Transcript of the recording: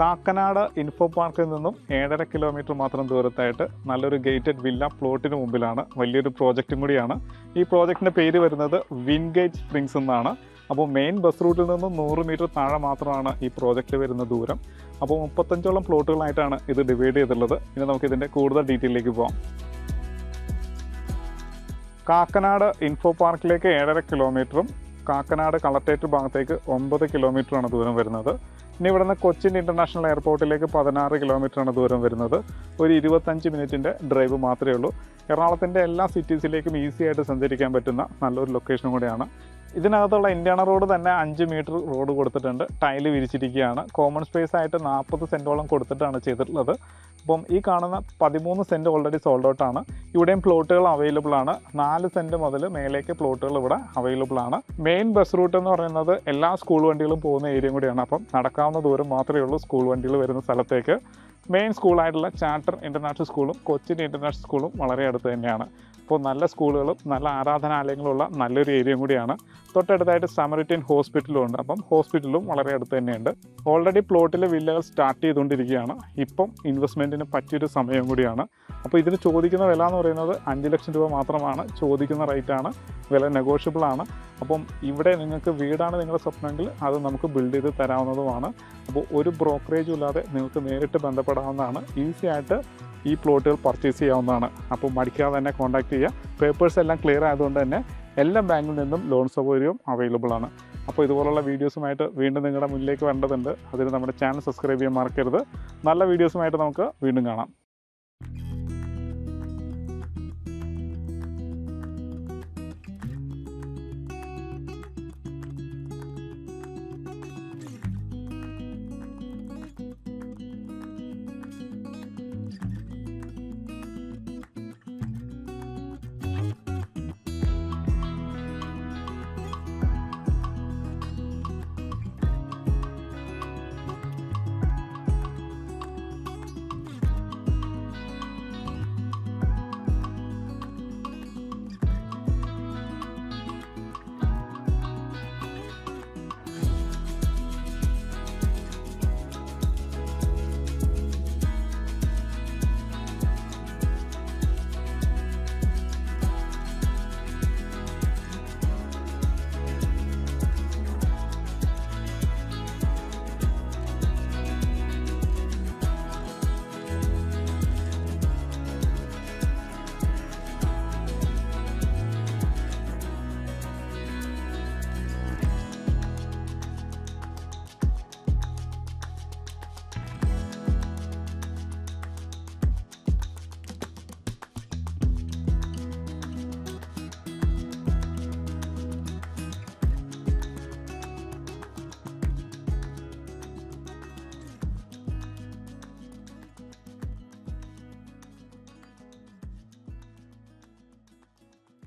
Kakkanad info പാർക്കിൽ നിന്നും 7.5 kilometre മാത്രം ദൂരത്തായിട്ട് നല്ലൊരു ഗേറ്റഡ് വില്ല പ്ലോട്ടിന് മുമ്പിലാണ്. വലിയൊരു പ്രോജക്റ്റും കൂടിയാണ്. ഈ പ്രോജക്റ്റിൻ്റെ പേര് വരുന്നത് വിൻഗേറ്റ് സ്പ്രിങ്സ് എന്നാണ്. അപ്പോൾ മെയിൻ ബസ് റൂട്ടിൽ നിന്നും 100 മീറ്റർ താഴെ മാത്രമാണ് ഈ പ്രോജക്റ്റ് വരുന്ന ദൂരം. അപ്പോൾ 35ഓളം പ്ലോട്ടുകളായിട്ടാണ് ഇത് ഡിവൈഡ് ചെയ്തിട്ടുള്ളത്. ഇനി നമുക്ക് ഇതിൻ്റെ കൂടുതൽ ഡീറ്റെയിലേക്ക് പോകാം. കാക്കനാട് ഇൻഫോ പാർക്കിലേക്ക് 7.5 കിലോമീറ്ററും കാക്കനാട് കളക്ട്രേറ്റ് ഭാഗത്തേക്ക് 9 കിലോമീറ്ററാണ് ദൂരം വരുന്നത്. ഇനി ഇവിടെ നിന്ന് കൊച്ചിൻ ഇൻ്റർനാഷണൽ എയർപോർട്ടിലേക്ക് 16 കിലോമീറ്ററാണ് ദൂരം വരുന്നത്. ഒരു 25 മിനിറ്റിൻ്റെ ഡ്രൈവ് മാത്രമേ ഉള്ളൂ. എറണാകുളത്തിൻ്റെ എല്ലാ സിറ്റീസിലേക്കും ഈസി ആയിട്ട് സഞ്ചരിക്കാൻ പറ്റുന്ന നല്ലൊരു ലൊക്കേഷനും കൂടിയാണ്. ഇതിനകത്തുള്ള ഇന്ത്യാന റോഡ് തന്നെ 5 മീറ്റർ റോഡ് കൊടുത്തിട്ടുണ്ട്. ടൈല് വിരിച്ചിരിക്കുകയാണ്. കോമൺ സ്പേസ് ആയിട്ട് 40 സെൻറ്റോളം കൊടുത്തിട്ടാണ് ചെയ്തിട്ടുള്ളത്. അപ്പം ഈ കാണുന്ന 13 സെൻറ്റ് ഓൾറെഡി സോൾഡ് ഔട്ടാണ്. ഇവിടെയും പ്ലോട്ടുകൾ അവൈലബിൾ ആണ്. 4 സെൻറ്റ് മുതൽ മേലേക്ക് പ്ലോട്ടുകൾ ഇവിടെ അവൈലബിൾ ആണ്. മെയിൻ ബസ് റൂട്ട് എന്ന് പറയുന്നത് എല്ലാ സ്കൂൾ വണ്ടികളും പോകുന്ന ഏരിയയും കൂടിയാണ്. അപ്പം നടക്കാവുന്ന ദൂരം മാത്രമേ ഉള്ളൂ സ്കൂൾ വണ്ടികൾ വരുന്ന സ്ഥലത്തേക്ക്. മെയിൻ സ്കൂളായിട്ടുള്ള ചാർട്ടർ ഇൻ്റർനാഷണൽ സ്കൂളും കൊച്ചിൻ ഇൻ്റർനാഷണൽ സ്കൂളും വളരെ അടുത്ത് തന്നെയാണ്. അപ്പോൾ നല്ല സ്കൂളുകളും നല്ല ആരാധനാലയങ്ങളുള്ള നല്ലൊരു ഏരിയയും കൂടിയാണ്. തൊട്ടടുത്തായിട്ട് സമരിറ്റൻ ഹോസ്പിറ്റലും ഉണ്ട്. അപ്പം ഹോസ്പിറ്റലും വളരെ അടുത്ത് തന്നെയുണ്ട്. ഓൾറെഡി പ്ലോട്ടിലെ വില്ലകൾ സ്റ്റാർട്ട് ചെയ്തുകൊണ്ടിരിക്കുകയാണ്. ഇപ്പം ഇൻവെസ്റ്റ്മെൻറ്റിന് പറ്റിയൊരു സമയം കൂടിയാണ്. അപ്പോൾ ഇതിന് ചോദിക്കുന്ന വില എന്ന് പറയുന്നത് 5 ലക്ഷം രൂപ മാത്രമാണ് ചോദിക്കുന്ന റേറ്റാണ്. വില നെഗോഷ്യബിൾ ആണ്. അപ്പം ഇവിടെ നിങ്ങൾക്ക് വീടാണ് നിങ്ങളുടെ സ്വപ്നമെങ്കിൽ അത് നമുക്ക് ബിൽഡ് ചെയ്ത് തരാവുന്നതുമാണ്. അപ്പോൾ ഒരു ബ്രോക്കറേജും ഇല്ലാതെ നിങ്ങൾക്ക് നേരിട്ട് ബന്ധപ്പെടാവുന്നതാണ്. ഈസി ആയിട്ട് ഈ പ്ലോട്ടുകൾ പർച്ചേസ് ചെയ്യാവുന്നതാണ്. അപ്പോൾ മടിക്കാതെ തന്നെ കോൺടാക്റ്റ് ചെയ്യുക. പേപ്പേഴ്സ് എല്ലാം ക്ലിയർ ആയതുകൊണ്ട് തന്നെ എല്ലാ ബാങ്കിൽ നിന്നും ലോൺ സൗകര്യവും അവൈലബിൾ ആണ്. അപ്പോൾ ഇതുപോലുള്ള വീഡിയോസുമായിട്ട് വീണ്ടും നിങ്ങളുടെ മുന്നിലേക്ക് വരേണ്ടതുണ്ട്. അതിന് നമ്മുടെ ചാനൽ സബ്സ്ക്രൈബ് ചെയ്യാൻ മറക്കരുത്. നല്ല വീഡിയോസുമായിട്ട് നമുക്ക് വീണ്ടും കാണാം.